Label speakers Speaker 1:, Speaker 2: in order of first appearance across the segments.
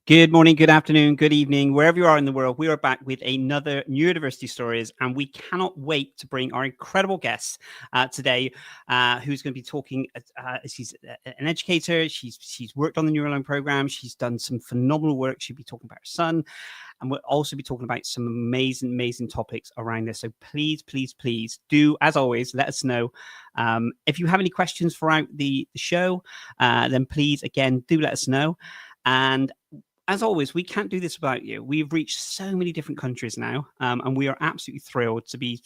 Speaker 1: Good morning, good afternoon, good evening, wherever you are in the world. We are back with another Neurodiversity Stories, and we cannot wait to bring our incredible guest today, who's going to be talking. She's an educator. She's worked on the Neuralign program. She's done some phenomenal work. She'll be talking about her son, and we'll also be talking about some amazing topics around this. So please do, as always, let us know. If you have any questions throughout the show, then please, again, do let us know. And as always, we can't do this without you. We've reached so many different countries now, and we are absolutely thrilled to be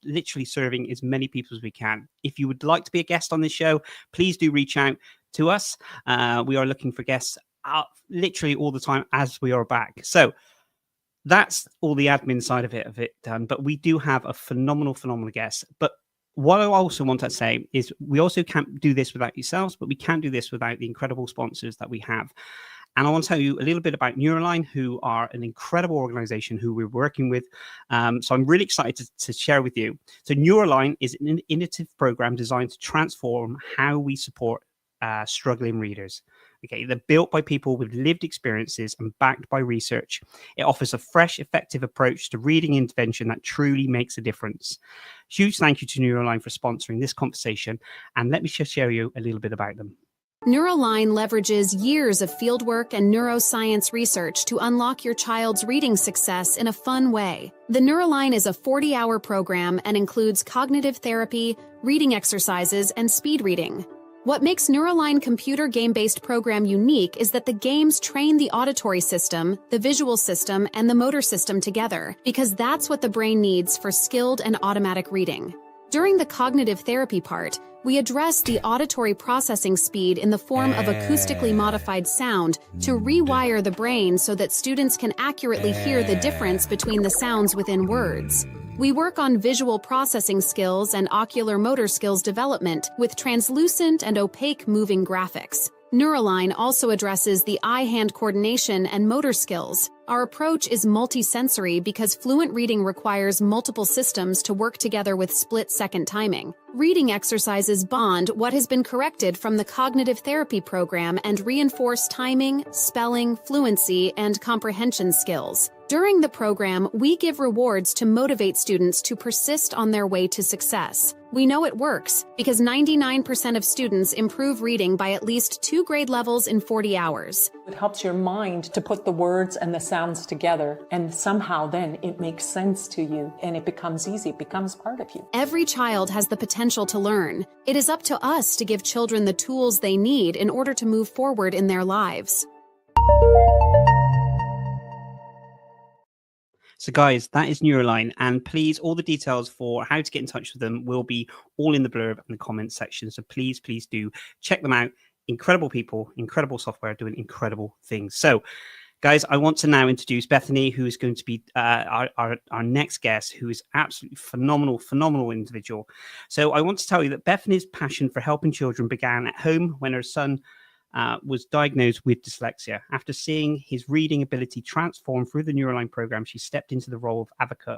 Speaker 1: literally serving as many people as we can. If you would like to be a guest on this show, please do reach out to us. We are looking for guests literally all the time as we are back. So that's all the admin side of it done. But we do have a phenomenal guest. But what I also want to say is we also can't do this without yourselves, but we can't do this without the incredible sponsors that we have. And I want to tell you a little bit about Neuralign, who are an incredible organization who we're working with. So I'm really excited to share with you. So Neuralign is an innovative program designed to transform how we support struggling readers. Okay, they're built by people with lived experiences and backed by research. It offers a fresh, effective approach to reading intervention that truly makes a difference. Huge thank you to Neuralign for sponsoring this conversation. And let me just share you a little bit about them.
Speaker 2: Neuralign leverages years of fieldwork and neuroscience research to unlock your child's reading success in a fun way. The Neuralign is a 40-hour program and includes cognitive therapy, reading exercises, and speed reading. What makes Neuralign computer game-based program unique is that the games train the auditory system, the visual system, and the motor system together, because that's what the brain needs for skilled and automatic reading. During the cognitive therapy part, we address the auditory processing speed in the form of acoustically modified sound to rewire the brain so that students can accurately hear the difference between the sounds within words. We work on visual processing skills and ocular motor skills development with translucent and opaque moving graphics. Neuralign also addresses the eye-hand coordination and motor skills. Our approach is multisensory because fluent reading requires multiple systems to work together with split-second timing. Reading exercises bond what has been corrected from the cognitive therapy program and reinforce timing, spelling, fluency, and comprehension skills. During the program, we give rewards to motivate students to persist on their way to success. We know it works because 99% of students improve reading by at least 2 grade levels in 40 hours.
Speaker 3: It helps your mind to put the words and the sounds together, and somehow then it makes sense to you and it becomes easy, it becomes part of you.
Speaker 2: Every child has the potential to learn. It is up to us to give children the tools they need in order to move forward in their lives.
Speaker 1: So guys, that is Neuralign, and please, all the details for how to get in touch with them will be all in the blurb in the comments section. So please do check them out. Incredible people, incredible software, doing incredible things. So guys, I want to now introduce Bethany, who is going to be our next guest, who is absolutely phenomenal individual. So I want to tell you that Bethany's passion for helping children began at home when her son was diagnosed with dyslexia. After seeing his reading ability transform through the Neuralign program, she stepped into the role of advocate,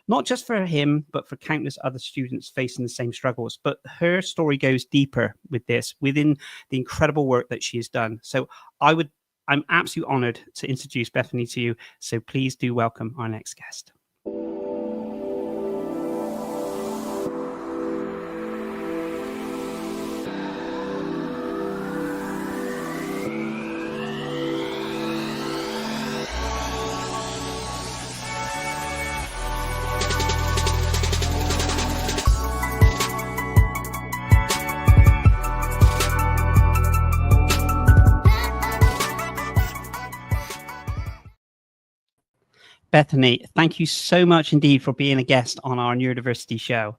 Speaker 1: not just for him, but for countless other students facing the same struggles. But her story goes deeper with this, within the incredible work that she has done. So I'm absolutely honored to introduce Bethany to you. So please do welcome our next guest. Bethany, thank you so much indeed for being a guest on our Neurodiversity show.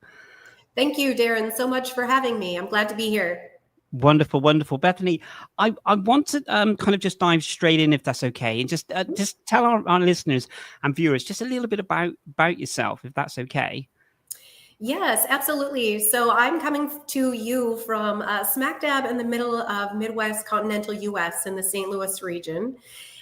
Speaker 4: Thank you, Darren, so much for having me. I'm glad to be here.
Speaker 1: Wonderful. Bethany, I want to kind of just dive straight in, if that's okay, and just tell our listeners and viewers just a little bit about yourself, if that's okay.
Speaker 4: Yes, absolutely. So I'm coming to you from smack dab in the middle of Midwest continental U.S. in the St. Louis region.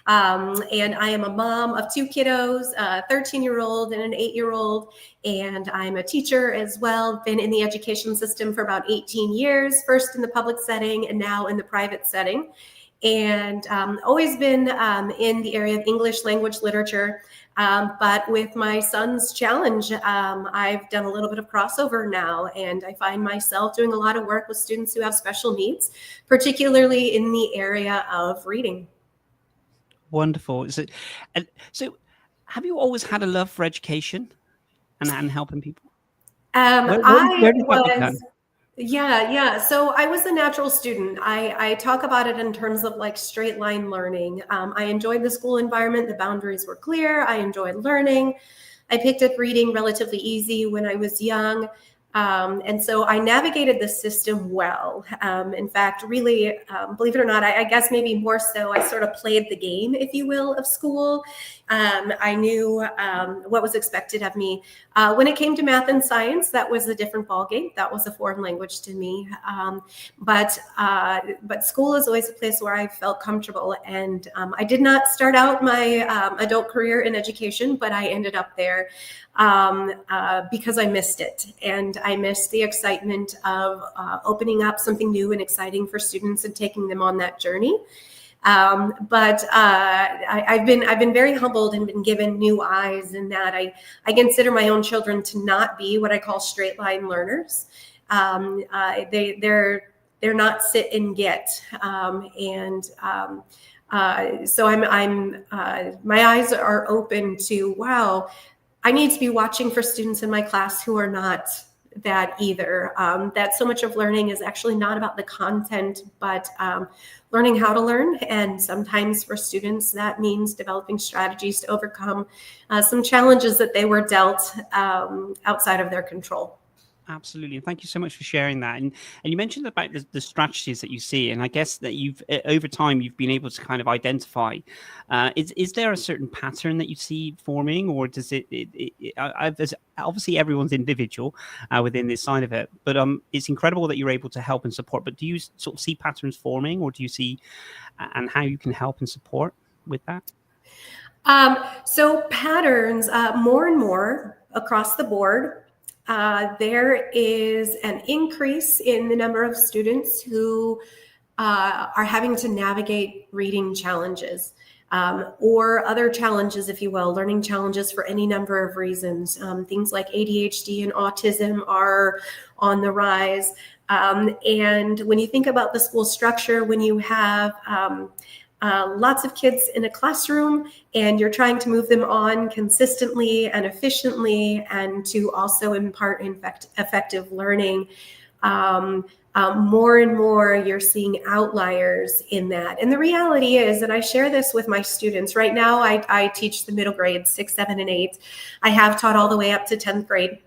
Speaker 4: And I am a mom of 2 kiddos, a 13-year-old and an 8-year-old, and I'm a teacher as well. Been in the education system for about 18 years, first in the public setting and now in the private setting. and always been in the area of English language literature. But with my son's challenge, I've done a little bit of crossover now, and I find myself doing a lot of work with students who have special needs, particularly in the area of reading.
Speaker 1: Wonderful. So have you always had a love for education and helping people? Where did that begin?
Speaker 4: Yeah. So I was a natural student. I talk about it in terms of like straight line learning. I enjoyed the school environment. The boundaries were clear. I enjoyed learning. I picked up reading relatively easy when I was young. And so I navigated the system well. In fact, really, believe it or not, I guess maybe more so, I sort of played the game, if you will, of school. I knew what was expected of me. When it came to math and science, that was a different ballgame. That was a foreign language to me. But school is always a place where I felt comfortable. And I did not start out my adult career in education, but I ended up there because I missed it. And I missed the excitement of opening up something new and exciting for students and taking them on that journey. But I've been very humbled and been given new eyes in that I consider my own children to not be what I call straight line learners. They're not sit and get. So I'm my eyes are open to, wow, I need to be watching for students in my class who are not that either. That so much of learning is actually not about the content, but learning how to learn. And sometimes for students, that means developing strategies to overcome some challenges that they were dealt outside of their control.
Speaker 1: Absolutely. And thank you so much for sharing that. And you mentioned about the strategies that you see. And I guess that you've, over time, you've been able to kind of identify, is there a certain pattern that you see forming, or does obviously everyone's individual within this side of it, but it's incredible that you're able to help and support, but do you sort of see patterns forming, or do you see and how you can help and support with that?
Speaker 4: So patterns, more and more across the board. There is an increase in the number of students who are having to navigate reading challenges or other challenges, if you will, learning challenges for any number of reasons. Things like ADHD and autism are on the rise. And when you think about the school structure, when you have lots of kids in a classroom and you're trying to move them on consistently and efficiently and to also impart effective learning, more and more you're seeing outliers in that. And the reality is, and I share this with my students right now, I teach the middle grades, 6, 7, and 8. I have taught all the way up to 10th grade.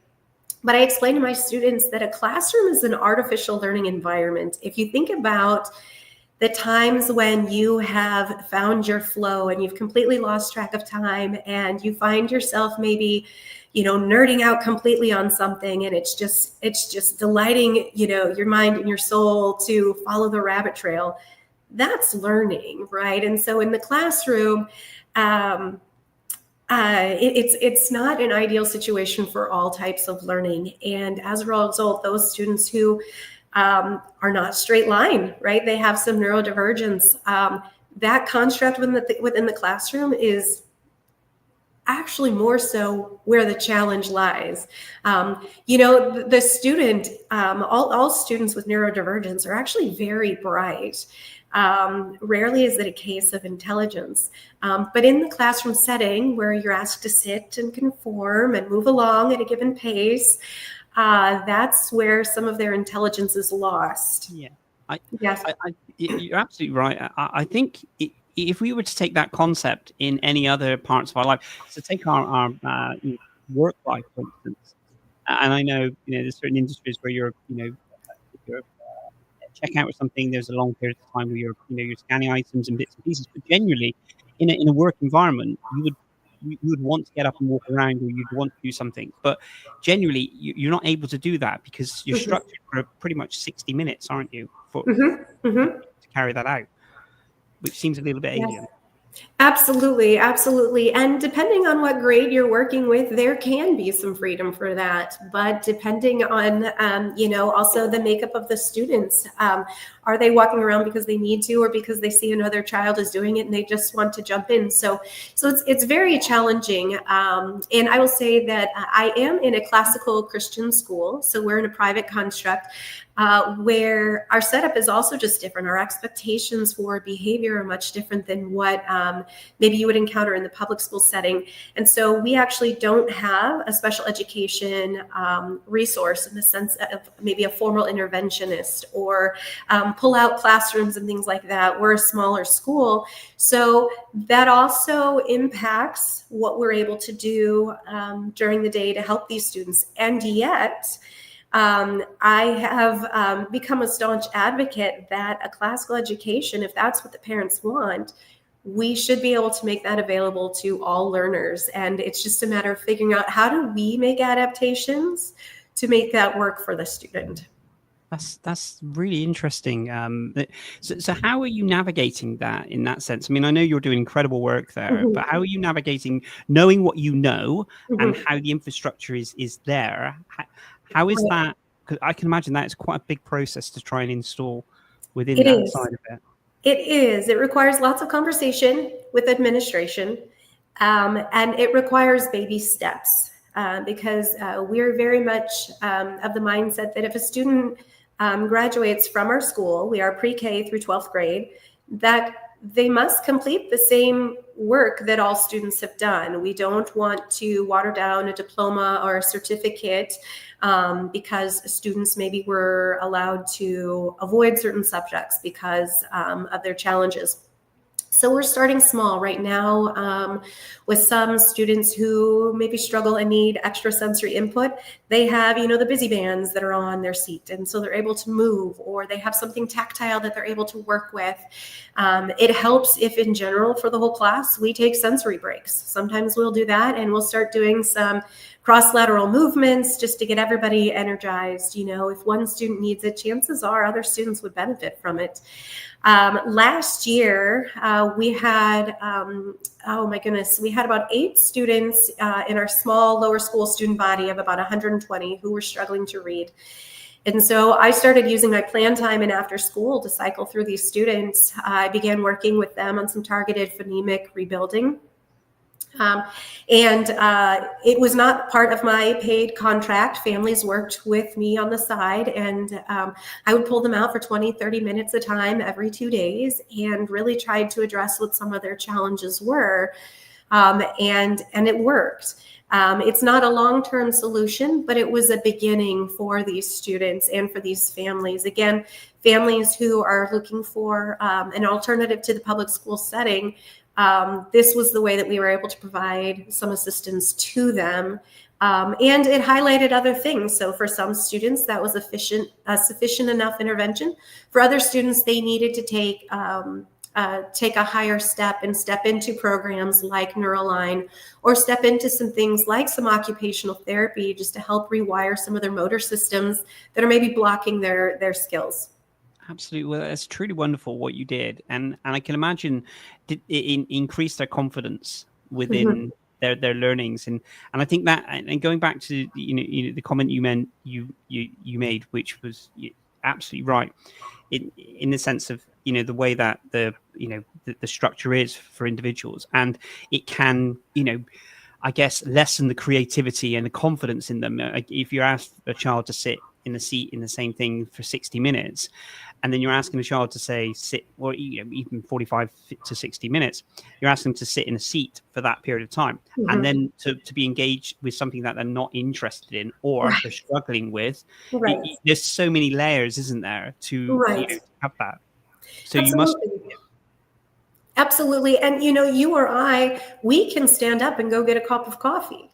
Speaker 4: But I explain to my students that a classroom is an artificial learning environment. If you think about the times when you have found your flow and you've completely lost track of time and you find yourself maybe, nerding out completely on something, and it's just delighting, your mind and your soul to follow the rabbit trail. That's learning, right? And so in the classroom, it's not an ideal situation for all types of learning. And as a result, those students who are not straight line, right? They have some neurodivergence. That construct within the classroom is actually more so where the challenge lies. The student, all students with neurodivergence are actually very bright. Rarely is it a case of intelligence. But in the classroom setting where you're asked to sit and conform and move along at a given pace, that's where some of their intelligence is lost.
Speaker 1: Yeah,
Speaker 4: yes,
Speaker 1: you're absolutely right. I think if we were to take that concept in any other parts of our life, so take our work life, for instance, and I know there's certain industries where you're checkout or something. There's a long period of time where you're scanning items and bits and pieces, but generally, in a work environment, you would want to get up and walk around, or you'd want to do something. But generally, you're not able to do that because you're structured for pretty much 60 minutes, aren't you, to carry that out, which seems a little bit alien.
Speaker 4: Absolutely, absolutely. And depending on what grade you're working with, there can be some freedom for that. But depending on, also the makeup of the students, are they walking around because they need to, or because they see another child is doing it and they just want to jump in? So it's very challenging. And I will say that I am in a classical Christian school, so we're in a private construct. Where our setup is also just different. Our expectations for behavior are much different than what maybe you would encounter in the public school setting. And so we actually don't have a special education resource in the sense of maybe a formal interventionist or pull out classrooms and things like that. We're a smaller school. So that also impacts what we're able to do during the day to help these students. And yet, I have become a staunch advocate that a classical education, if that's what the parents want, we should be able to make that available to all learners. And it's just a matter of figuring out, how do we make adaptations to make that work for the student?
Speaker 1: That's really interesting. So how are you navigating that in that sense? I mean, I know you're doing incredible work there, but how are you navigating knowing what you know and how the infrastructure is there? How is that? Because I can imagine that it's quite a big process to try and install within that side of it.
Speaker 4: It is. It requires lots of conversation with administration, and it requires baby steps because we're very much of the mindset that if a student graduates from our school, we are pre-K through 12th grade, that they must complete the same work that all students have done. We don't want to water down a diploma or a certificate because students maybe were allowed to avoid certain subjects because of their challenges. So we're starting small right now with some students who maybe struggle and need extra sensory input. They have, the busy bands that are on their seat, and so they're able to move, or they have something tactile that they're able to work with. It helps if in general for the whole class, we take sensory breaks. Sometimes we'll do that, and we'll start doing some cross-lateral movements just to get everybody energized. If one student needs it, chances are other students would benefit from it. Last year, we had, we had about 8 students in our small lower school student body of about 120 who were struggling to read. And so I started using my plan time and after school to cycle through these students. I began working with them on some targeted phonemic rebuilding. It was not part of my paid contract. Families worked with me on the side, and I would pull them out for 20, 30 minutes a time every 2 days and really tried to address what some of their challenges were. And it worked. It's not a long-term solution, but it was a beginning for these students and for these families. Again, families who are looking for an alternative to the public school setting. This was the way that we were able to provide some assistance to them. And it highlighted other things. So for some students, that was sufficient enough intervention. For other students, they needed to take a higher step and step into programs like Neuralign, or step into some things like some occupational therapy just to help rewire some of their motor systems that are maybe blocking their skills.
Speaker 1: Absolutely. Well, it's truly wonderful what you did. And I can imagine it increased their confidence within their learnings. And I think that, and going back to, the comment you made, which was absolutely right in the sense of, the way that the structure is for individuals, and it can, I guess, lessen the creativity and the confidence in them. If you ask a child to sit in a seat in the same thing for 60 minutes, and then you're asking a child to sit, or even 45 to 60 minutes, you're asking them to sit in a seat for that period of time, and then to be engaged with something that they're not interested in or they're struggling with. There's so many layers, isn't there, to have that. So
Speaker 4: Absolutely.
Speaker 1: You must.
Speaker 4: Absolutely. And, you or I, we can stand up and go get a cup of coffee.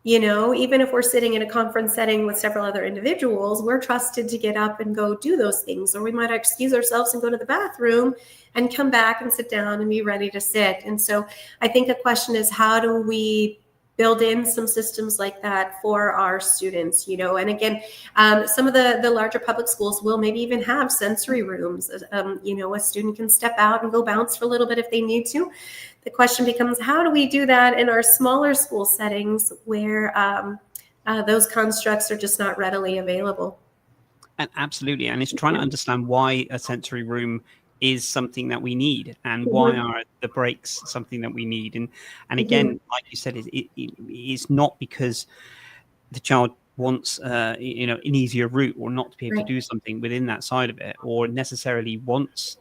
Speaker 4: Even if we're sitting in a conference setting with several other individuals, we're trusted to get up and go do those things. Or we might excuse ourselves and go to the bathroom and come back and sit down and be ready to sit. And so I think the question is, how do we build in some systems like that for our students, and again, some of the larger public schools will maybe even have sensory rooms. A student can step out and go bounce for a little bit if they need to. The question becomes, how do we do that in our smaller school settings where those constructs are just not readily available?
Speaker 1: And absolutely. And it's trying to understand why a sensory room is something that we need, and why are the breaks something that we need. And again, like you said, it's not because the child wants an easier route, or not to be able to do something within that side of it, or necessarily wants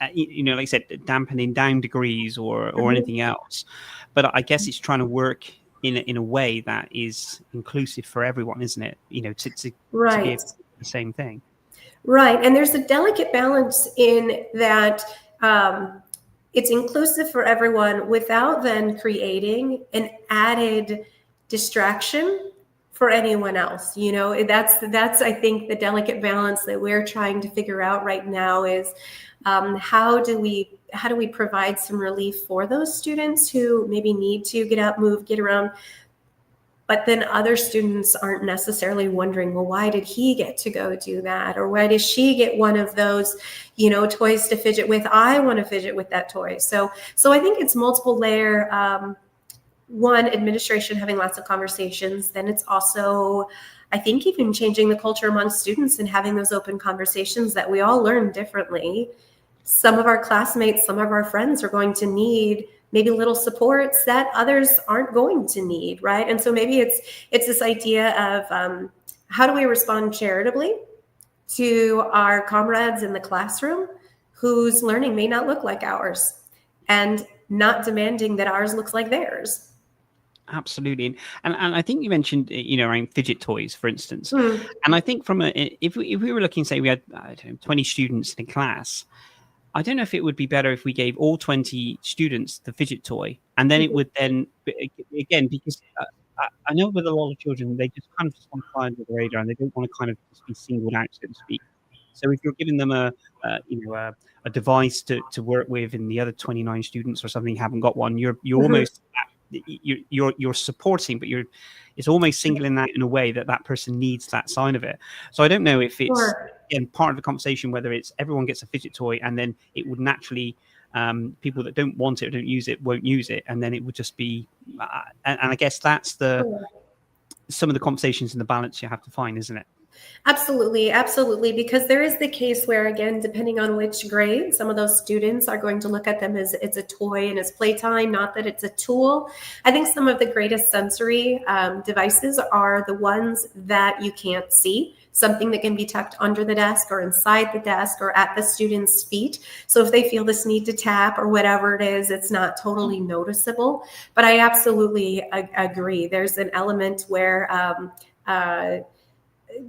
Speaker 1: like I said, dampening down degrees or anything else. But I guess it's trying to work in a way that is inclusive for everyone, isn't it? To be able to do the same thing.
Speaker 4: Right. And there's a delicate balance in that it's inclusive for everyone without then creating an added distraction for anyone else. That's I think the delicate balance that we're trying to figure out right now is how do we provide some relief for those students who maybe need to get up, move, get around, but then other students aren't necessarily wondering, well, why did he get to go do that? Or why does she get one of those, toys to fidget with? I want to fidget with that toy. So I think it's multiple layer. One, administration having lots of conversations. Then it's also, I think, even changing the culture among students and having those open conversations that we all learn differently. Some of our classmates, some of our friends are going to need maybe little supports that others aren't going to need, right? And so maybe it's this idea of how do we respond charitably to our comrades in the classroom whose learning may not look like ours, and not demanding that ours looks like theirs.
Speaker 1: Absolutely. And I think you mentioned, around fidget toys, for instance. And I think if we were looking, say we had 20 students in a class, I don't know if it would be better if we gave all 20 students the fidget toy, and then it would then, again, because I know with a lot of children, they just kind of just want to fly under the radar, and they don't want to kind of just be singled out, so to speak. So if you're giving them a device to work with, and the other 29 students or something haven't got one, you're almost you're supporting, but it's almost singling out in a way that person needs that side of it. So I don't know if it's again part of the conversation, whether it's everyone gets a fidget toy, and then it would naturally people that don't want it or don't use it won't use it, and then it would just be and I guess that's some of the conversations and the balance you have to find, isn't it?
Speaker 4: Absolutely. Because there is the case where, again, depending on which grade, some of those students are going to look at them as it's a toy and it's playtime, not that it's a tool. I think some of the greatest sensory devices are the ones that you can't see, something that can be tucked under the desk or inside the desk or at the student's feet. So if they feel this need to tap or whatever it is, it's not totally noticeable. But I absolutely agree. There's an element where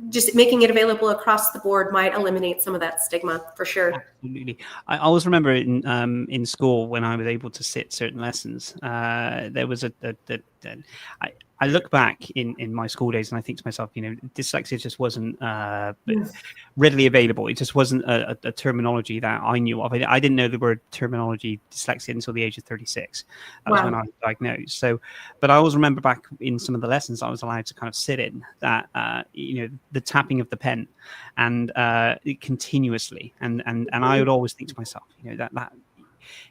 Speaker 4: just making it available across the board might eliminate some of that stigma, for sure.
Speaker 1: Absolutely. I always remember in school when I was able to sit certain lessons, there was I look back in my school days and I think to myself, dyslexia just wasn't readily available. It just wasn't a terminology that I knew of. I didn't know the word terminology dyslexia until the age of 36. That was when I was diagnosed. So, but I always remember back in some of the lessons I was allowed to kind of sit in that, the tapping of the pen and continuously. And I would always think to myself, that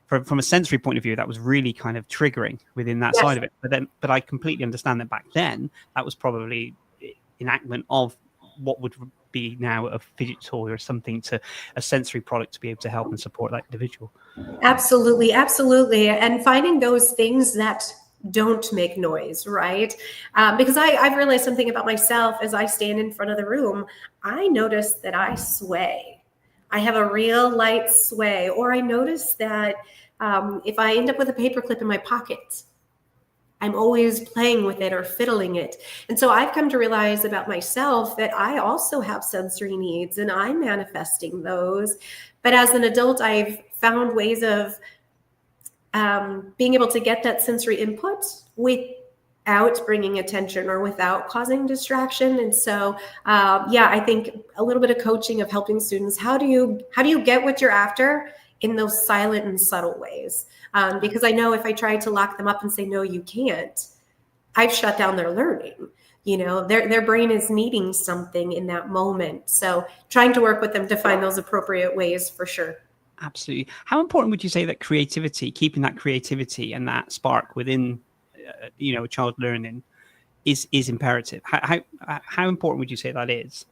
Speaker 1: from a sensory point of view, that was really kind of triggering within that side of it. But I completely understand that back then, that was probably enactment of what would be now a fidget toy or something, to a sensory product to be able to help and support that individual.
Speaker 4: Absolutely. And finding those things that don't make noise, right? Because I've realized something about myself as I stand in front of the room. I notice that I sway. I have a real light sway, or I notice that if I end up with a paperclip in my pocket, I'm always playing with it or fiddling it. And so I've come to realize about myself that I also have sensory needs and I'm manifesting those. But as an adult, I've found ways of being able to get that sensory input without bringing attention or without causing distraction. And so, I think a little bit of coaching of helping students, how do you get what you're after in those silent and subtle ways? Because I know if I try to lock them up and say, no, you can't, I've shut down their learning. Their brain is needing something in that moment. So trying to work with them to find those appropriate ways for sure.
Speaker 1: Absolutely. How important would you say that creativity, keeping that creativity and that spark within, a child learning is imperative? How important would you say that is?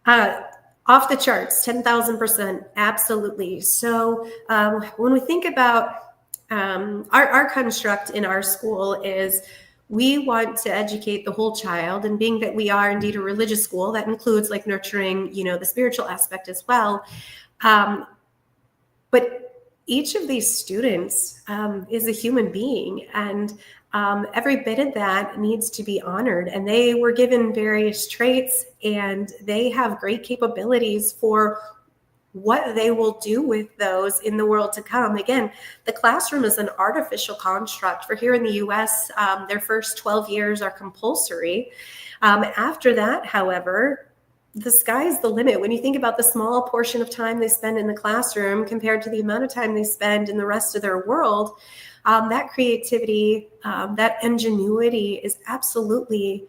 Speaker 4: Off the charts, 10,000%. Absolutely. So when we think about our construct in our school is we want to educate the whole child, and being that we are indeed a religious school, that includes like nurturing, the spiritual aspect as well. But each of these students is a human being, and every bit of that needs to be honored. And they were given various traits, and they have great capabilities for what they will do with those in the world to come. Again, the classroom is an artificial construct. For here in the US, their first 12 years are compulsory. After that, however, the sky's the limit. When you think about the small portion of time they spend in the classroom compared to the amount of time they spend in the rest of their world, that creativity, that ingenuity is absolutely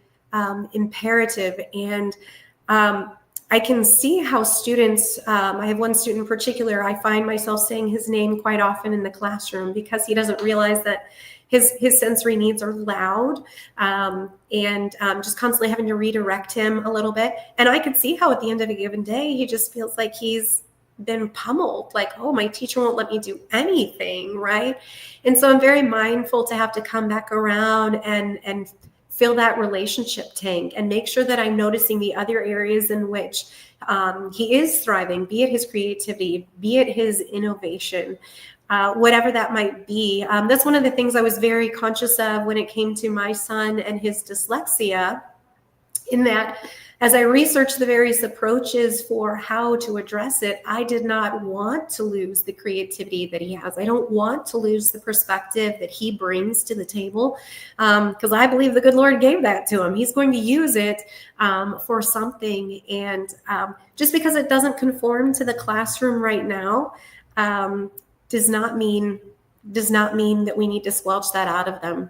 Speaker 4: imperative. And I can see how students, I have one student in particular, I find myself saying his name quite often in the classroom because he doesn't realize that his sensory needs are loud, and just constantly having to redirect him a little bit. And I could see how at the end of a given day, he just feels like he's been pummeled, like, oh, my teacher won't let me do anything, right? And so I'm very mindful to have to come back around and fill that relationship tank and make sure that I'm noticing the other areas in which he is thriving, be it his creativity, be it his innovation, whatever that might be. That's one of the things I was very conscious of when it came to my son and his dyslexia, in that as I researched the various approaches for how to address it, I did not want to lose the creativity that he has. I don't want to lose the perspective that he brings to the table, because I believe the good Lord gave that to him. He's going to use it for something. And just because it doesn't conform to the classroom right now does not mean that we need to squelch that out of them.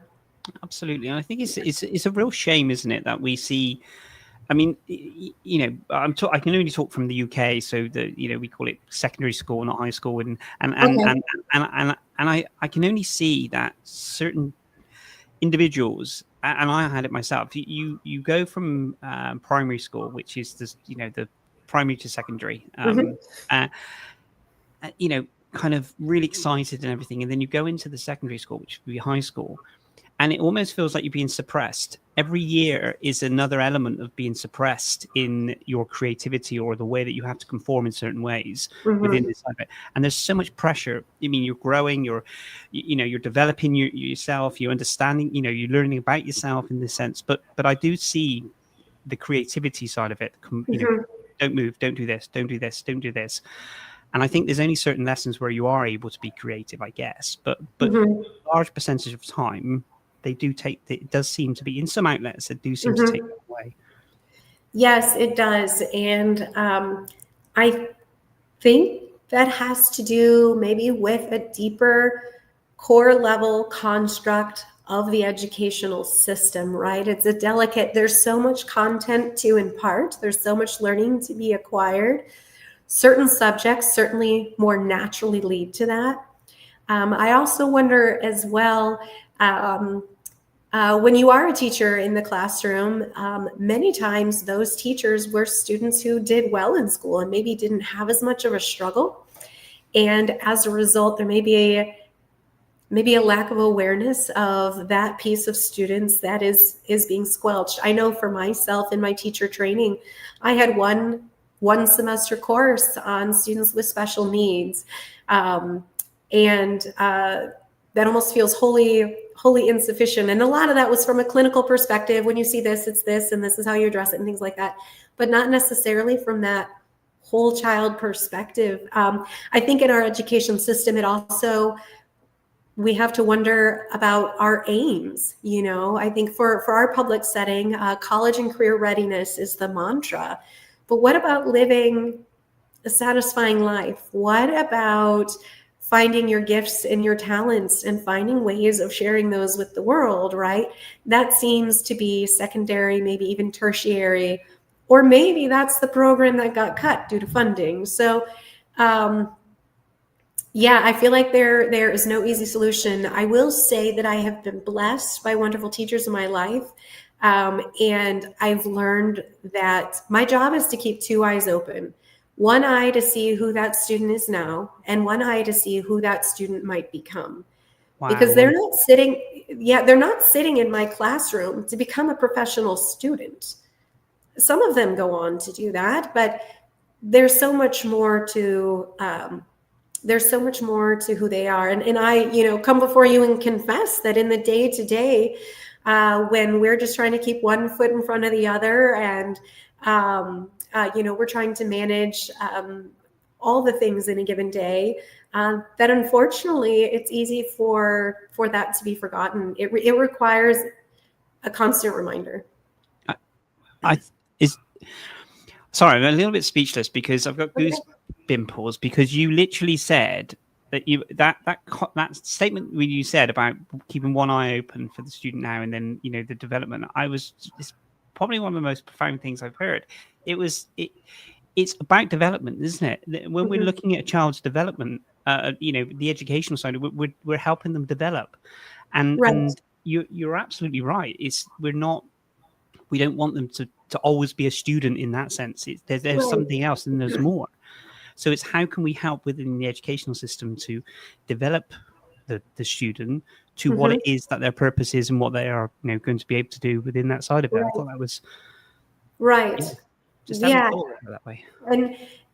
Speaker 1: Absolutely. And I think it's a real shame, isn't it, that we see, I mean, I can only talk from the UK, so we call it secondary school, not high school, and I can only see that certain individuals, and I had it myself. You go from primary school, which is the primary to secondary, kind of really excited and everything, and then you go into the secondary school, which would be high school. And it almost feels like you're being suppressed. Every year is another element of being suppressed in your creativity or the way that you have to conform in certain ways within this life. And there's so much pressure. I mean, you're growing, you're developing yourself, you're understanding, you're learning about yourself in this sense. But I do see the creativity side of it. Don't move, don't do this, don't do this, don't do this. And I think there's only certain lessons where you are able to be creative, I guess. But a large percentage of time, it does seem to be, in some outlets, it do seem to take it away.
Speaker 4: Yes, it does. And I think that has to do maybe with a deeper core level construct of the educational system, right? It's a delicate, there's so much content to impart. There's so much learning to be acquired. Certain subjects certainly more naturally lead to that. I also wonder as well, when you are a teacher in the classroom, many times those teachers were students who did well in school and maybe didn't have as much of a struggle. And as a result, there may be a lack of awareness of that piece of students that is being squelched. I know for myself in my teacher training, I had one semester course on students with special needs. That almost feels wholly insufficient. And a lot of that was from a clinical perspective. When you see this, it's this, and this is how you address it and things like that, but not necessarily from that whole child perspective. I think in our education system, we have to wonder about our aims. I think for our public setting, college and career readiness is the mantra. But what about living a satisfying life? What about finding your gifts and your talents and finding ways of sharing those with the world, right? That seems to be secondary, maybe even tertiary, or maybe that's the program that got cut due to funding. So, yeah, I feel like there is no easy solution. I will say that I have been blessed by wonderful teachers in my life. And I've learned that my job is to keep two eyes open. One eye to see who that student is now, and one eye to see who that student might become.
Speaker 1: Wow.
Speaker 4: Because they're not sitting in my classroom to become a professional student. Some of them go on to do that, but there's so much more to who they are. And I, come before you and confess that in the day to day, when we're just trying to keep one foot in front of the other, and we're trying to manage all the things in a given day, that unfortunately it's easy for that to be forgotten. It requires a constant reminder.
Speaker 1: Sorry, I'm a little bit speechless because I've got goose pimples, because you literally said that that statement when you said about keeping one eye open for the student now, and then the development. It's probably one of the most profound things I've heard. It's about development, isn't it? When we're looking at a child's development, the educational side, we're helping them develop, and you're absolutely right. We don't want them to always be a student in that sense. There's something else, and there's more. So it's how can we help within the educational system to develop the student to what it is that their purpose is and what they are going to be able to do within that side of it. I thought that was just hadn't thought of it that way.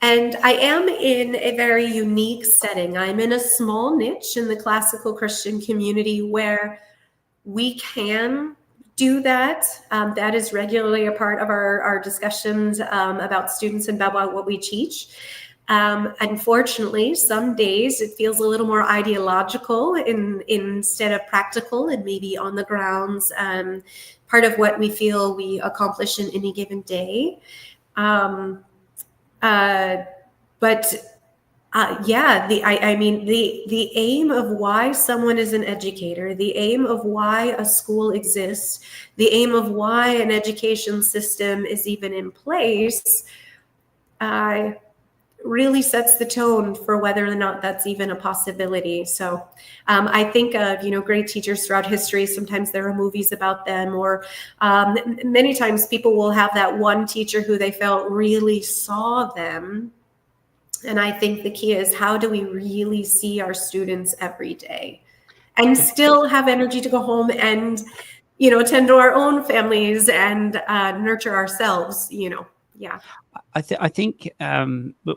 Speaker 4: And I am in a very unique setting. I'm in a small niche in the classical Christian community where we can do that. That is regularly a part of our discussions about students and about what we teach. Unfortunately, some days it feels a little more ideological instead of practical, and maybe on the grounds, part of what we feel we accomplish in any given day. The aim of why someone is an educator, the aim of why a school exists, the aim of why an education system is even in place, really sets the tone for whether or not that's even a possibility. So I think of, great teachers throughout history. Sometimes there are movies about them, or many times people will have that one teacher who they felt really saw them. And I think the key is, how do we really see our students every day and still have energy to go home and, attend to our own families and nurture ourselves, Yeah.
Speaker 1: I think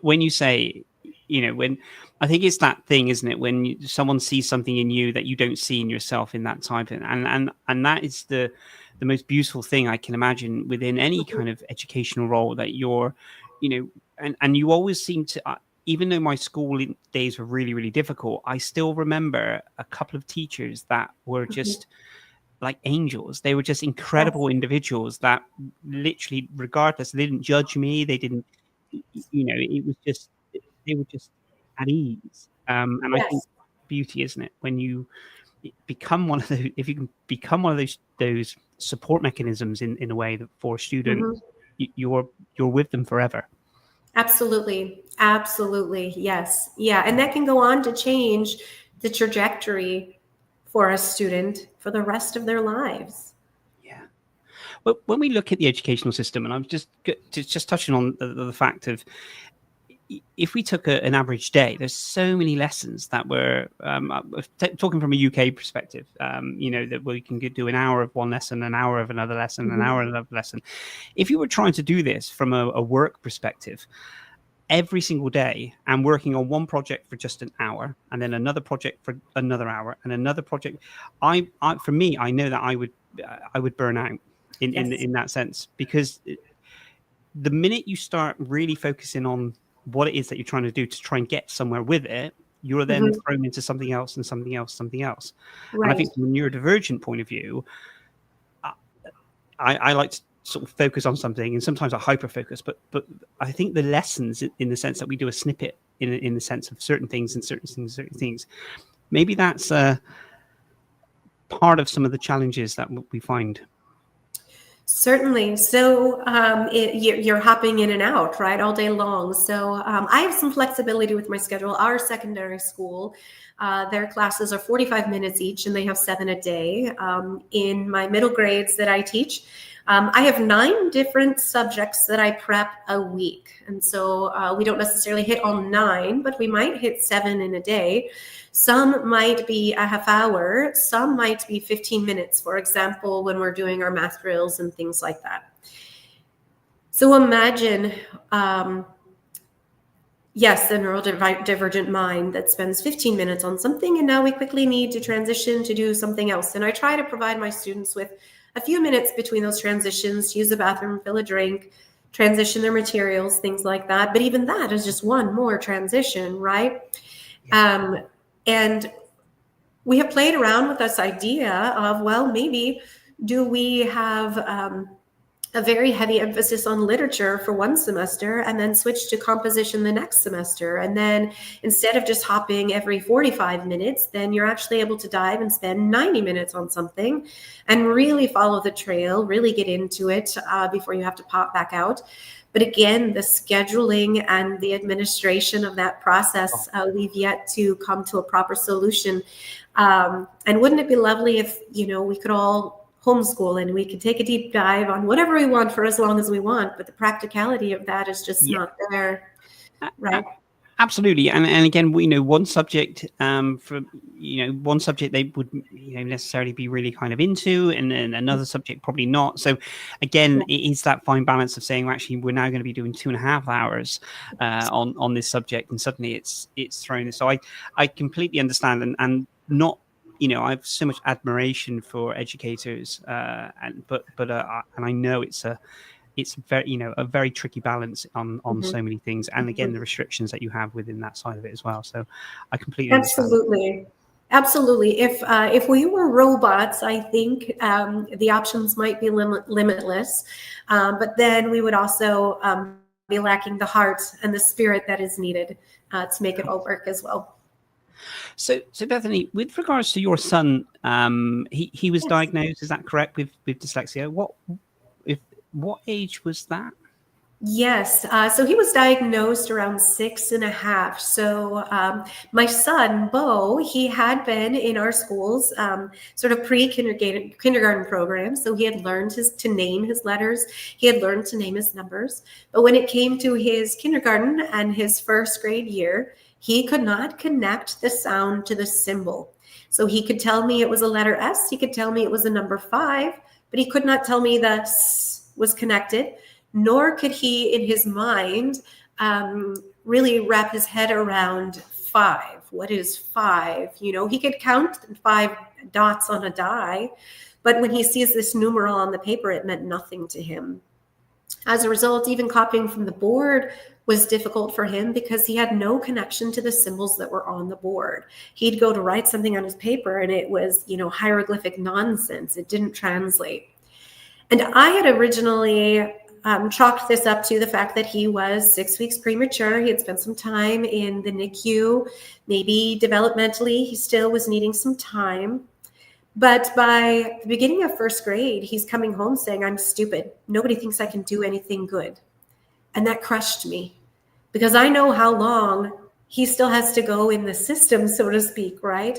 Speaker 1: when you say, when I think it's that thing, isn't it? When someone sees something in you that you don't see in yourself in that type, and that is the most beautiful thing I can imagine within any kind of educational role, that you're, and you always seem to, even though my school days were really, really difficult, I still remember a couple of teachers that were just like angels. They were just incredible individuals that literally, regardless, they didn't judge me. They didn't, it was just, they were just at ease. And I think beauty, isn't it? When you become one of those, if you can become one of those support mechanisms in a way that for a student, you're with them forever.
Speaker 4: Absolutely. Yes. Yeah. And that can go on to change the trajectory for a student for the rest of their lives.
Speaker 1: Yeah. Well, when we look at the educational system, and I'm just touching on the fact of, if we took an average day, there's so many lessons that were, talking from a UK perspective, that we can do an hour of one lesson, an hour of another lesson, an hour of another lesson. If you were trying to do this from a work perspective, every single day, and working on one project for just an hour, and then another project for another hour, and another project, for me, I know that I would burn out in that sense, because the minute you start really focusing on what it is that you're trying to do to try and get somewhere with it, you're then thrown into something else and something else, something else. Right. And I think from a neurodivergent point of view, I like to sort of focus on something, and sometimes I hyper focus, but I think the lessons, in the sense that we do a snippet in the sense of certain things and certain things. Maybe that's part of some of the challenges that we find.
Speaker 4: Certainly. So you're hopping in and out, right, all day long. So I have some flexibility with my schedule. Our secondary school, their classes are 45 minutes each, and they have 7 a day. In my middle grades that I teach, I have 9 different subjects that I prep a week. And so we don't necessarily hit all 9, but we might hit 7 in a day. Some might be a half hour, some might be 15 minutes, for example, when we're doing our math drills and things like that. So imagine, yes, the neurodivergent mind that spends 15 minutes on something, and now we quickly need to transition to do something else. And I try to provide my students with a few minutes between those transitions, use the bathroom, fill a drink, transition their materials, things like that. But even that is just one more transition, right? Yeah. And we have played around with this idea of, well, maybe do we have a very heavy emphasis on literature for one semester and then switch to composition the next semester. And then instead of just hopping every 45 minutes, then you're actually able to dive and spend 90 minutes on something and really follow the trail, really get into it before you have to pop back out. But again, the scheduling and the administration of that process, we've yet to come to a proper solution. And wouldn't it be lovely if, we could all homeschool and we could take a deep dive on whatever we want for as long as we want, but the practicality of that is just not there, right?
Speaker 1: Absolutely. And again, one subject one subject they would necessarily be really kind of into, and then another subject probably not. So again, it is that fine balance of saying, well, actually, we're now going to be doing 2.5 hours on this subject, and suddenly it's thrown. So I completely understand, and not, I have so much admiration for educators, and I know it's very, a very tricky balance on so many things. And again, the restrictions that you have within that side of it as well. So I completely understand.
Speaker 4: Absolutely. If we were robots, I think the options might be limitless. But then we would also be lacking the heart and the spirit that is needed to make it all work as well.
Speaker 1: So Bethany, with regards to your son, he was diagnosed, is that correct, with dyslexia? What age was that?
Speaker 4: Yes. So he was diagnosed around 6.5. So my son, Bo, he had been in our school's sort of kindergarten program. So he had learned to name his letters. He had learned to name his numbers. But when it came to his kindergarten and his first grade year, he could not connect the sound to the symbol. So he could tell me it was a letter S. He could tell me it was a number 5, but he could not tell me that S was connected, nor could he, in his mind, really wrap his head around 5. What is 5? He could count 5 dots on a die, but when he sees this numeral on the paper, it meant nothing to him. As a result, even copying from the board was difficult for him because he had no connection to the symbols that were on the board. He'd go to write something on his paper and it was, hieroglyphic nonsense. It didn't translate. And I had originally chalked this up to the fact that he was 6 weeks premature. He had spent some time in the NICU, maybe developmentally, he still was needing some time. But by the beginning of first grade, he's coming home saying, I'm stupid. Nobody thinks I can do anything good. And that crushed me because I know how long he still has to go in the system, so to speak, right?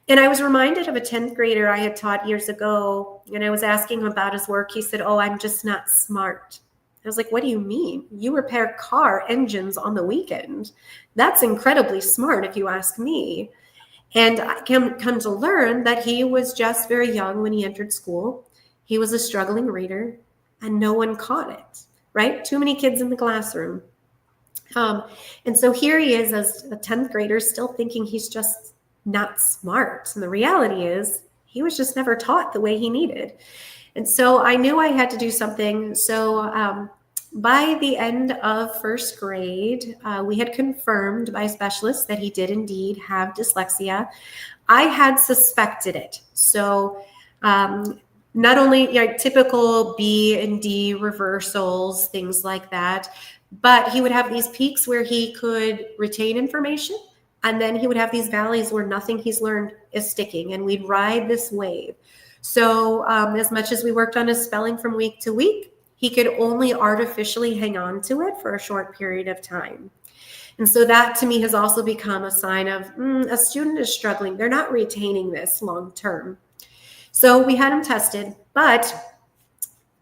Speaker 4: And I was reminded of a 10th grader I had taught years ago, and I was asking him about his work. He said, I'm just not smart. I was like, what do you mean? You repair car engines on the weekend. That's incredibly smart if you ask me. And I come to learn that he was just very young when he entered school. He was a struggling reader and no one caught it, right? Too many kids in the classroom. And so here he is as a 10th grader still thinking he's just not smart. And the reality is he was just never taught the way he needed. And so I knew I had to do something. So by the end of first grade, we had confirmed by specialists that he did indeed have dyslexia. I had suspected it. So not only typical B and D reversals, things like that, but he would have these peaks where he could retain information, and then he would have these valleys where nothing he's learned is sticking, and we'd ride this wave. So as much as we worked on his spelling from week to week, he could only artificially hang on to it for a short period of time. And so that to me has also become a sign of a student is struggling. They're not retaining this long term. So we had him tested, but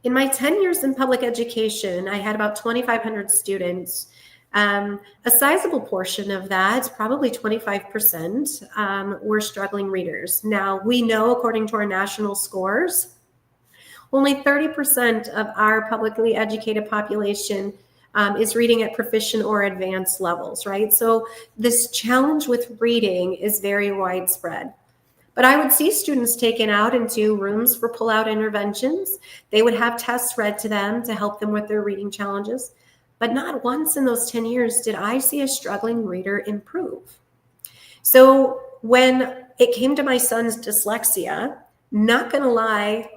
Speaker 4: in my 10 years in public education, I had about 2,500 students. A sizable portion of that, probably 25%, were struggling readers. Now, we know, according to our national scores, only 30% of our publicly educated population is reading at proficient or advanced levels, right? So this challenge with reading is very widespread. But I would see students taken out into rooms for pull-out interventions. They would have tests read to them to help them with their reading challenges. But not once in those 10 years did I see a struggling reader improve. So when it came to my son's dyslexia, not gonna lie,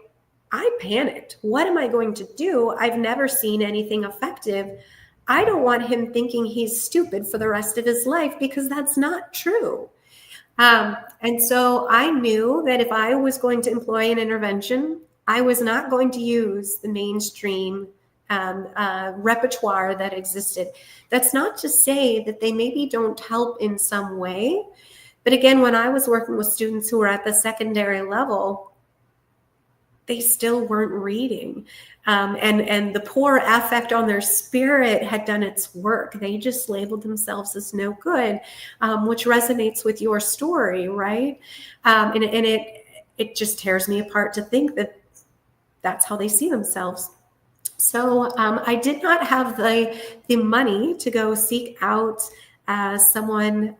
Speaker 4: I panicked. What am I going to do? I've never seen anything effective. I don't want him thinking he's stupid for the rest of his life, because that's not true. And so I knew that if I was going to employ an intervention, I was not going to use the mainstream repertoire that existed. That's not to say that they maybe don't help in some way. But again, when I was working with students who were at the secondary level, they still weren't reading. And the poor affect on their spirit had done its work. They just labeled themselves as no good, which resonates with your story, right? And it just tears me apart to think that that's how they see themselves. So I did not have the money to go seek out someone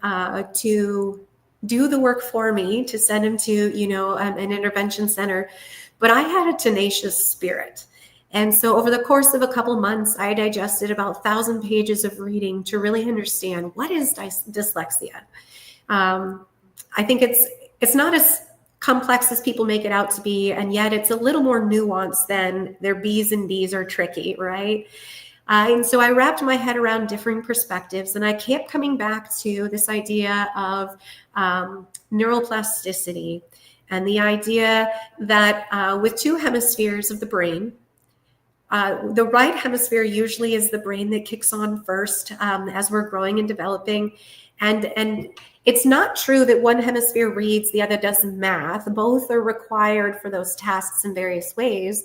Speaker 4: to do the work for me, to send him to, an intervention center. But I had a tenacious spirit. And so over the course of a couple months, I digested about 1,000 pages of reading to really understand what is dyslexia. I think it's not as complex as people make it out to be, and yet it's a little more nuanced than their B's and D's are tricky, right? And so I wrapped my head around differing perspectives, and I kept coming back to this idea of neuroplasticity, and the idea that with two hemispheres of the brain, the right hemisphere usually is the brain that kicks on first as we're growing and developing. And it's not true that one hemisphere reads, the other does math. Both are required for those tasks in various ways.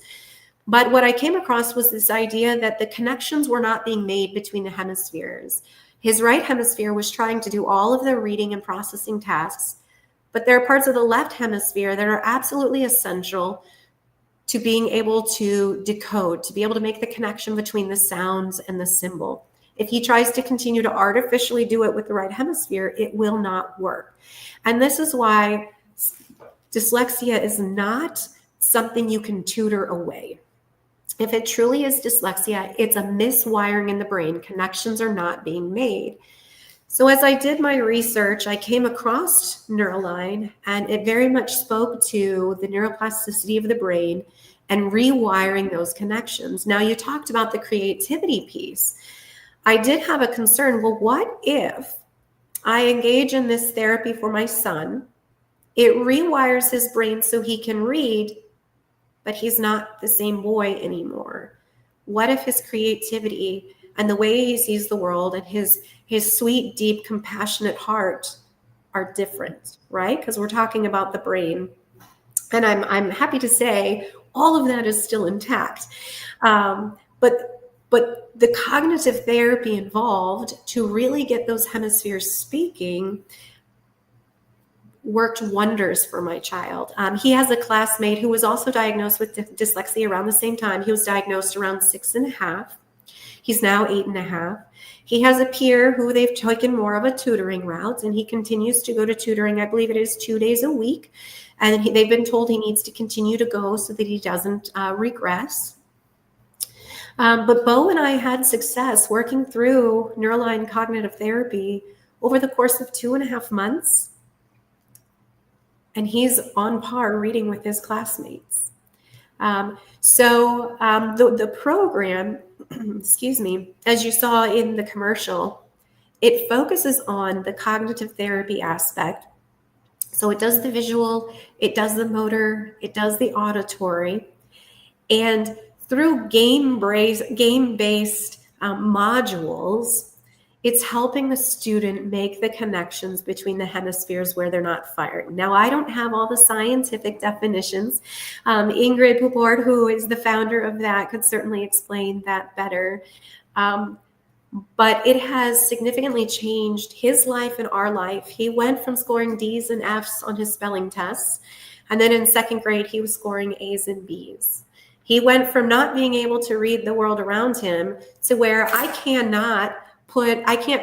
Speaker 4: But what I came across was this idea that the connections were not being made between the hemispheres. His right hemisphere was trying to do all of the reading and processing tasks, but there are parts of the left hemisphere that are absolutely essential to being able to decode, to be able to make the connection between the sounds and the symbol. If he tries to continue to artificially do it with the right hemisphere, it will not work. And this is why dyslexia is not something you can tutor away. If it truly is dyslexia, it's a miswiring in the brain. Connections are not being made. So as I did my research, I came across Neuralign, and it very much spoke to the neuroplasticity of the brain and rewiring those connections. Now, you talked about the creativity piece. I did have a concern. Well, what if I engage in this therapy for my son? It rewires his brain so he can read, but he's not the same boy anymore. What if his creativity and the way he sees the world and his sweet, deep, compassionate heart are different, right? Because we're talking about the brain. And I'm happy to say all of that is still intact. But the cognitive therapy involved to really get those hemispheres speaking worked wonders for my child. He has a classmate who was also diagnosed with dyslexia around the same time. He was diagnosed around 6.5. He's now 8.5. He has a peer who they've taken more of a tutoring route, and he continues to go to tutoring. I believe it is 2 days a week. And they've been told he needs to continue to go so that he doesn't regress. But Bo and I had success working through Neuralign cognitive therapy over the course of 2.5 months. And he's on par reading with his classmates. The program, excuse me, as you saw in the commercial, it focuses on the cognitive therapy aspect. So it does the visual, it does the motor, it does the auditory. And through game-based modules, it's helping the student make the connections between the hemispheres where they're not firing. Now, I don't have all the scientific definitions. Ingrid Poupard, who is the founder of that, could certainly explain that better. But it has significantly changed his life and our life. He went from scoring D's and F's on his spelling tests, and then in second grade, he was scoring A's and B's. He went from not being able to read the world around him to where I can't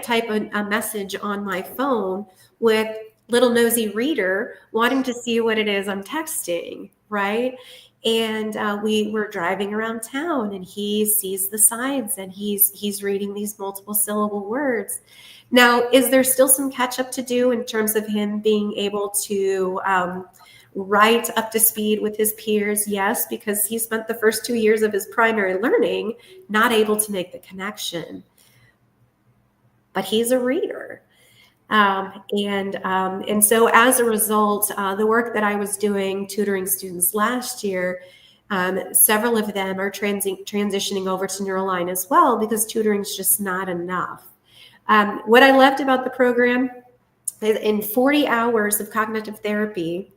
Speaker 4: type a message on my phone with little nosy reader wanting to see what it is I'm texting, right? And we were driving around town and he sees the signs and he's reading these multiple syllable words. Now, is there still some catch up to do in terms of him being able to right up to speed with his peers? Yes, because he spent the first 2 years of his primary learning not able to make the connection. But he's a reader. And so as a result, the work that I was doing tutoring students last year, several of them are transitioning over to Neuralign as well, because tutoring is just not enough. What I loved about the program is in 40 hours of cognitive therapy,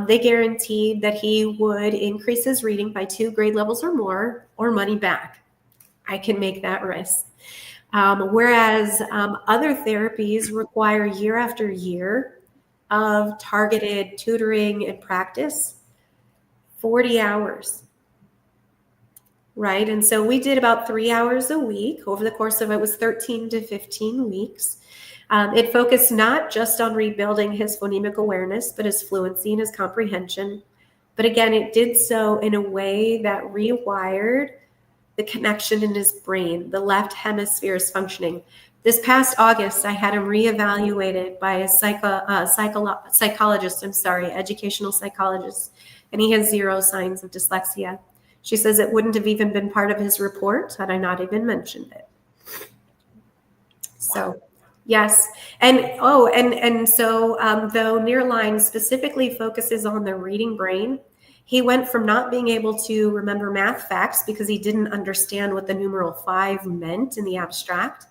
Speaker 4: they guaranteed that he would increase his reading by 2 grade levels or more, or money back. I can make that risk. Whereas other therapies require year after year of targeted tutoring and practice, 40 hours, right? And so we did about 3 hours a week over the course of, it was 13 to 15 weeks. It focused not just on rebuilding his phonemic awareness, but his fluency and his comprehension. But again, it did so in a way that rewired the connection in his brain. The left hemisphere is functioning. This past August, I had him reevaluated by a educational psychologist, and he has 0 signs of dyslexia. She says it wouldn't have even been part of his report had I not even mentioned it. So, yes. And so though Neuralign specifically focuses on the reading brain, he went from not being able to remember math facts because he didn't understand what the numeral 5 meant in the abstract.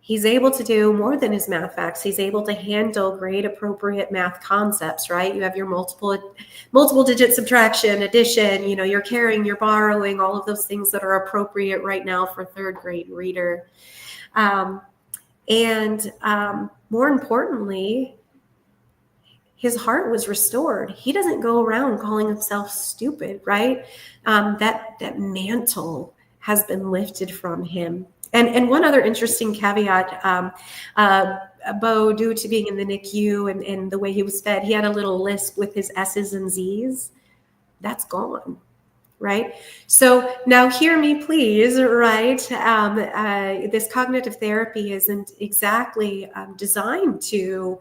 Speaker 4: He's able to do more than his math facts. He's able to handle grade appropriate math concepts, right? You have your multiple digit subtraction, addition, you're carrying, you're borrowing, all of those things that are appropriate right now for 3rd grade reader. More importantly, his heart was restored. He doesn't go around calling himself stupid, right? That mantle has been lifted from him. And one other interesting caveat, Bo, due to being in the NICU and the way he was fed, he had a little lisp with his S's and Z's. That's gone, right? So now hear me, please, right? This cognitive therapy isn't exactly designed to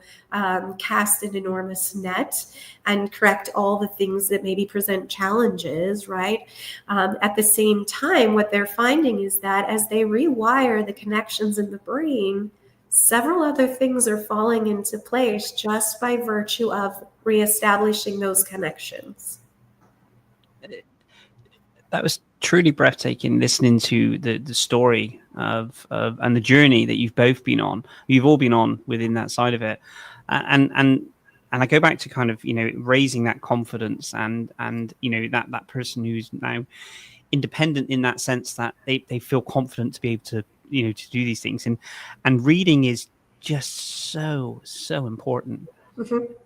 Speaker 4: cast an enormous net and correct all the things that maybe present challenges, right? At the same time, what they're finding is that as they rewire the connections in the brain, several other things are falling into place just by virtue of reestablishing those connections.
Speaker 1: That was truly breathtaking, listening to the story of and the journey that you've both been on. You've all been on within that side of it, and I go back to kind of raising that confidence and that person who's now independent in that sense that they feel confident to be able to to do these things, and reading is just so important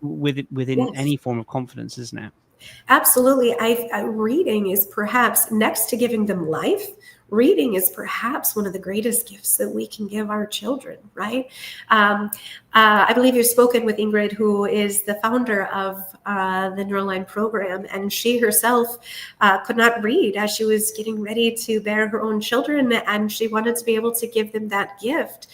Speaker 1: within
Speaker 4: Yes.
Speaker 1: any form of confidence, isn't it?
Speaker 4: Absolutely. Reading is perhaps, next to giving them life, reading is perhaps one of the greatest gifts that we can give our children, right? I believe you've spoken with Ingrid, who is the founder of the Neuralign program, and she herself could not read as she was getting ready to bear her own children, and she wanted to be able to give them that gift.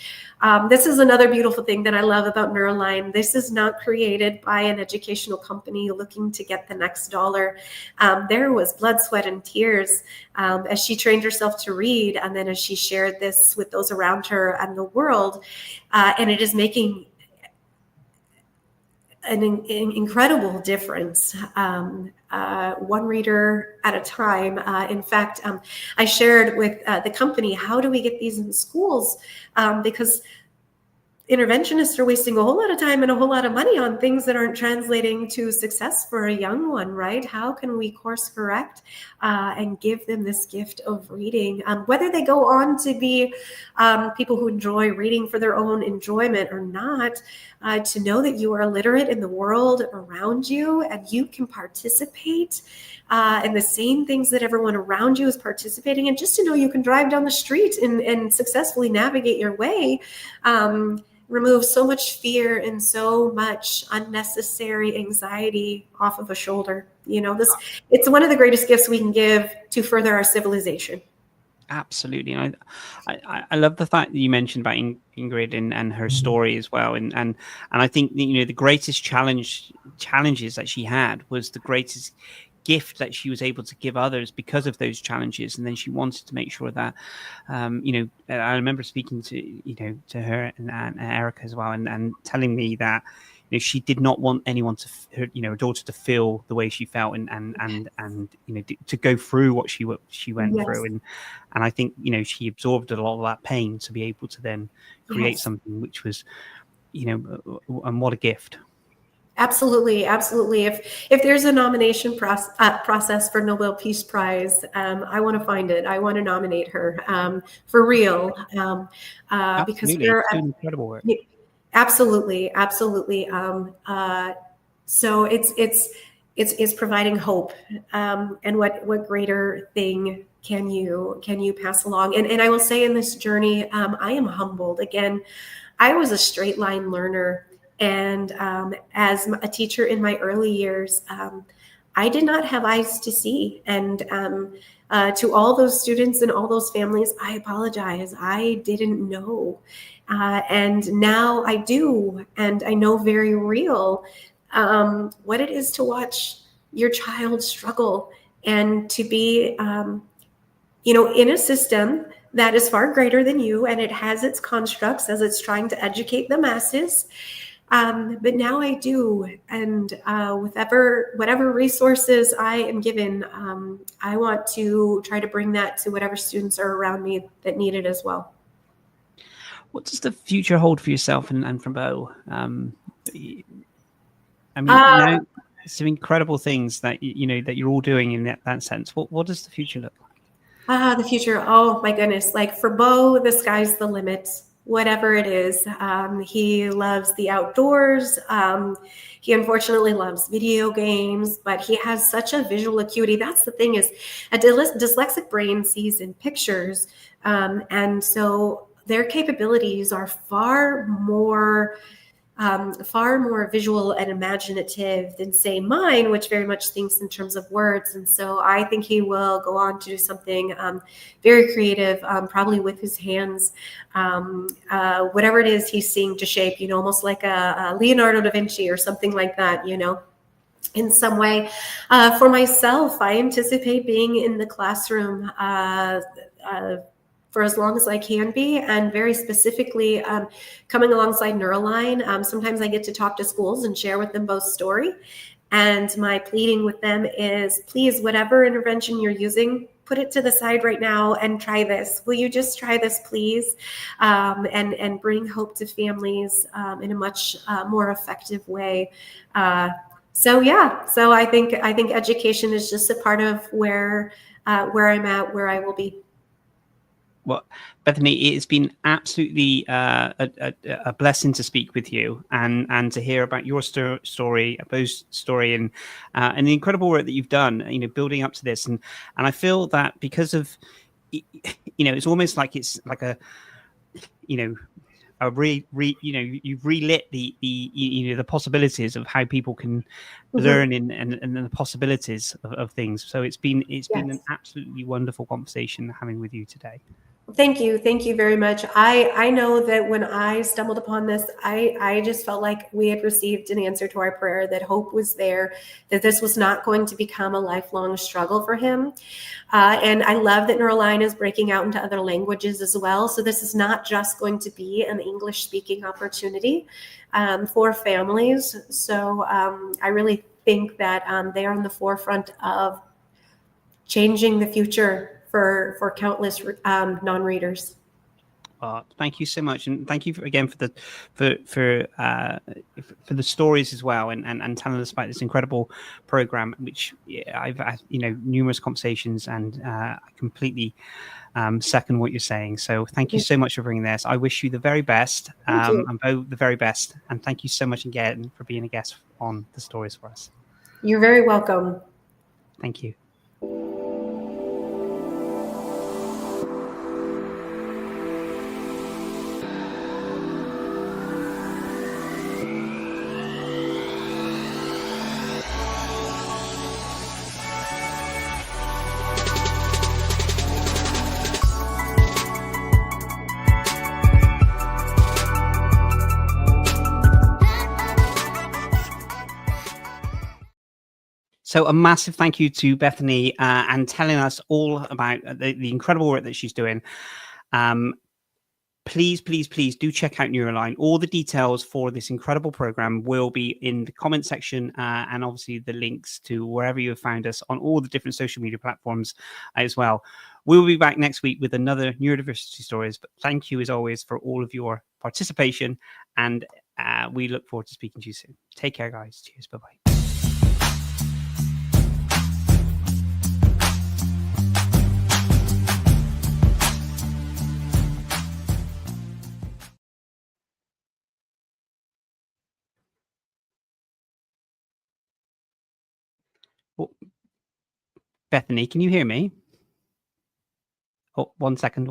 Speaker 4: This is another beautiful thing that I love about Neuralign. This is not created by an educational company looking to get the next dollar. There was blood, sweat, and tears as she trained herself to read, and then as she shared this with those around her and the world. And it is making an incredible difference, one reader at a time. In fact, I shared with the company, how do we get these in schools? Because interventionists are wasting a whole lot of time and a whole lot of money on things that aren't translating to success for a young one, right? How can we course correct and give them this gift of reading? Whether they go on to be people who enjoy reading for their own enjoyment or not, to know that you are literate in the world around you and you can participate in the same things that everyone around you is participating in, just to know you can drive down the street and successfully navigate your way. Remove so much fear and so much unnecessary anxiety off of a shoulder. It's one of the greatest gifts we can give to further our civilization.
Speaker 1: Absolutely. And I love the fact that you mentioned about Ingrid and her story as well. And I think, the greatest challenges that she had was the greatest gift that she was able to give others because of those challenges. And then she wanted to make sure that, I remember speaking to her and Erica as well, and telling me that, she did not want anyone her daughter to feel the way she felt and to go through what she went
Speaker 4: Yes.
Speaker 1: through. And I think, she absorbed a lot of that pain to be able to then create something which was, and what a gift.
Speaker 4: Absolutely. If there's a nomination process for Nobel Peace Prize, I want to find it. I want to nominate her for real, because
Speaker 1: we're incredible work.
Speaker 4: Absolutely. So it's providing hope, and what greater thing can you pass along? And I will say, in this journey, I am humbled. Again, I was a straight line learner. And as a teacher in my early years, I did not have eyes to see. And to all those students and all those families, I apologize. I didn't know. And now I do. And I know very real what it is to watch your child struggle and to be, in a system that is far greater than you, and it has its constructs as it's trying to educate the masses. But now I do, and with whatever resources I am given, I want to try to bring that to whatever students are around me that need it as well.
Speaker 1: What does the future hold for yourself and for Bo? Now some incredible things that that you're all doing in that sense. What does the future look like?
Speaker 4: The future. Oh my goodness! Like for Bo, the sky's the limit. Whatever it is, he loves the outdoors. He unfortunately loves video games, but he has such a visual acuity. That's the thing, is a dyslexic brain sees in pictures. And so their capabilities are far more visual and imaginative than, say, mine, which very much thinks in terms of words. And so I think he will go on to do something very creative, probably with his hands, whatever it is he's seeing to shape, almost like a Leonardo da Vinci or something like that, in some way. For myself, I anticipate being in the classroom for as long as I can be, and very specifically coming alongside Neuralign. Sometimes I get to talk to schools and share with them Bo's story. And my pleading with them is, please, whatever intervention you're using, put it to the side right now and try this. Will you just try this, please? And bring hope to families in a much more effective way. So I think education is just a part of where I'm at, where I will be.
Speaker 1: Well, Bethany, it's been absolutely a blessing to speak with you and to hear about your story, Bo's story, and the incredible work that you've done, building up to this. And I feel that because of it's almost like it's like a, you've relit the possibilities of how people can learn and the possibilities of things. So it's been an absolutely wonderful conversation having with you today.
Speaker 4: Thank you very much. I know that when I stumbled upon this, I just felt like we had received an answer to our prayer, that hope was there, that this was not going to become a lifelong struggle for him. And I love that Neuralign is breaking out into other languages as well. So this is not just going to be an English speaking opportunity for families. So I really think that they are on the forefront of changing the future for countless non-readers.
Speaker 1: Thank you so much, and thank you again for the stories as well, and telling us about this incredible program, which I've had numerous conversations, and I completely second what you're saying. So thank you so much for bringing this. I wish you the very best, and Bo the very best, and thank you so much again for being a guest on the stories for us.
Speaker 4: You're very welcome.
Speaker 1: Thank you. So a massive thank you to Bethany and telling us all about the incredible work that she's doing. Please do check out Neuralign. All the details for this incredible program will be in the comment section, and obviously the links to wherever you have found us on all the different social media platforms as well. We'll be back next week with another neurodiversity stories, but thank you as always for all of your participation, and we look forward to speaking to you soon. Take care, guys. Cheers. Bye-bye. Bethany, can you hear me? Oh, 1 second.